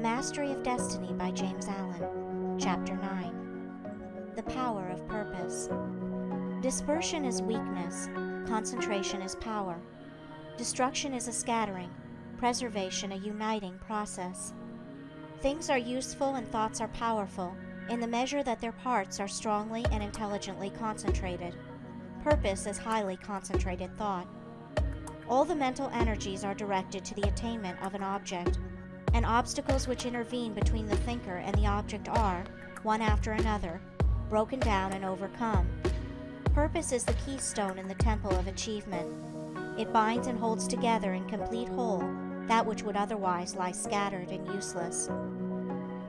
Mastery of Destiny by James Allen, Chapter 9. The Power of Purpose. Dispersion is weakness, concentration is power. Destruction is a scattering, preservation a uniting process. Things are useful and thoughts are powerful in the measure that their parts are strongly and intelligently concentrated. Purpose is highly concentrated thought. All the mental energies are directed to the attainment of an object, and obstacles which intervene between the thinker and the object are, one after another, broken down and overcome. Purpose is the keystone in the temple of achievement. It binds and holds together in complete whole that which would otherwise lie scattered and useless.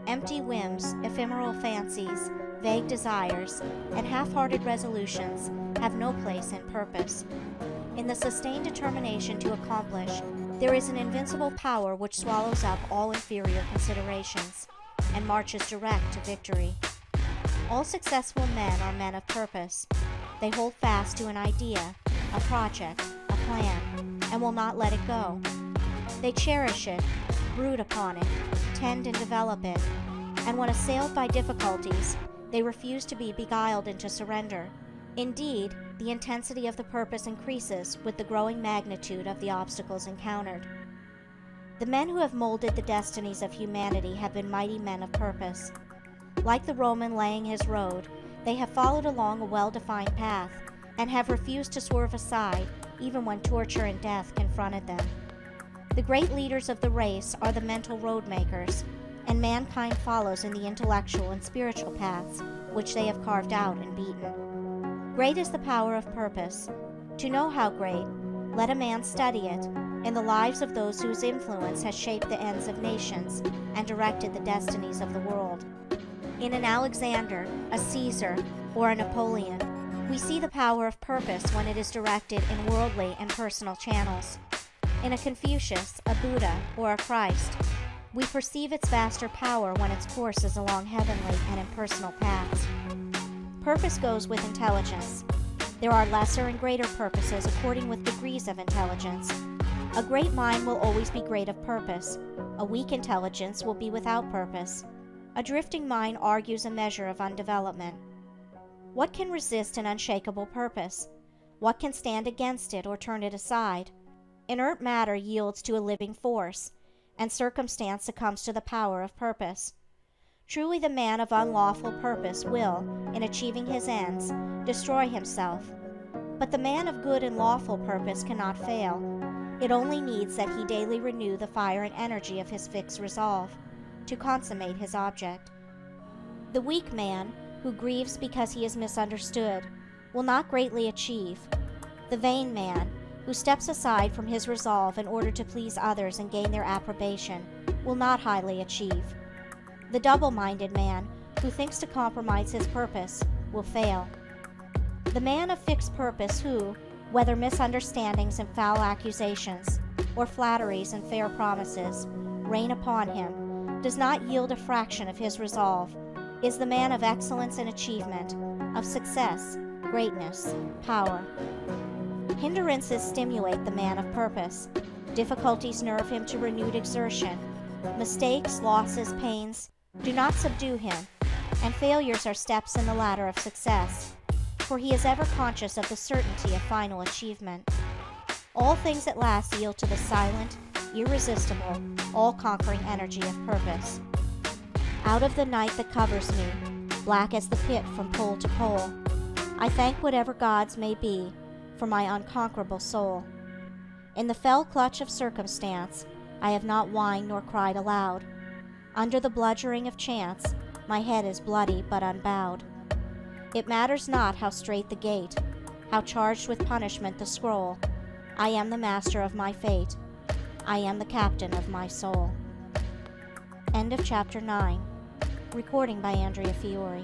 Empty whims, ephemeral fancies, vague desires, and half-hearted resolutions have no place in purpose. In the sustained determination to accomplish, there is an invincible power which swallows up all inferior considerations and marches direct to victory. All successful men are men of purpose. They hold fast to an idea, a project, a plan, and will not let it go. They cherish it, brood upon it, tend and develop it, and when assailed by difficulties, they refuse to be beguiled into surrender. Indeed, the intensity of the purpose increases with the growing magnitude of the obstacles encountered. The men who have molded the destinies of humanity have been mighty men of purpose. Like the Roman laying his road, they have followed along a well-defined path and have refused to swerve aside even when torture and death confronted them. The great leaders of the race are the mental road makers, and mankind follows in the intellectual and spiritual paths which they have carved out and beaten. Great is the power of purpose. To know how great, let a man study it in the lives of those whose influence has shaped the ends of nations and directed the destinies of the world. In an Alexander, a Caesar, or a Napoleon, we see the power of purpose when it is directed in worldly and personal channels. In a Confucius, a Buddha, or a Christ, we perceive its vaster power when its course is along heavenly and impersonal paths. Purpose goes with intelligence. There are lesser and greater purposes according with degrees of intelligence. A great mind will always be great of purpose. A weak intelligence will be without purpose. A drifting mind argues a measure of undevelopment. What can resist an unshakable purpose? What can stand against it or turn it aside? Inert matter yields to a living force, and circumstance succumbs to the power of purpose. Truly the man of unlawful purpose will, in achieving his ends, destroy himself. But the man of good and lawful purpose cannot fail. It only needs that he daily renew the fire and energy of his fixed resolve to consummate his object. The weak man, who grieves because he is misunderstood, will not greatly achieve. The vain man, who steps aside from his resolve in order to please others and gain their approbation, will not highly achieve. The double-minded man, who thinks to compromise his purpose, will fail. The man of fixed purpose who, whether misunderstandings and foul accusations, or flatteries and fair promises, rain upon him, does not yield a fraction of his resolve, is the man of excellence and achievement, of success, greatness, power. Hindrances stimulate the man of purpose. Difficulties nerve him to renewed exertion. Mistakes, losses, pains do not subdue him, and failures are steps in the ladder of success, for he is ever conscious of the certainty of final achievement. All things at last yield to the silent, irresistible, all-conquering energy of purpose. Out of the night that covers me, black as the pit from pole to pole, I thank whatever gods may be for my unconquerable soul. In the fell clutch of circumstance, I have not whined nor cried aloud. Under the bludgeoning of chance, my head is bloody but unbowed. It matters not how strait the gate, how charged with punishment the scroll. I am the master of my fate. I am the captain of my soul. End of Chapter 9. Recording by Andrea Fiore.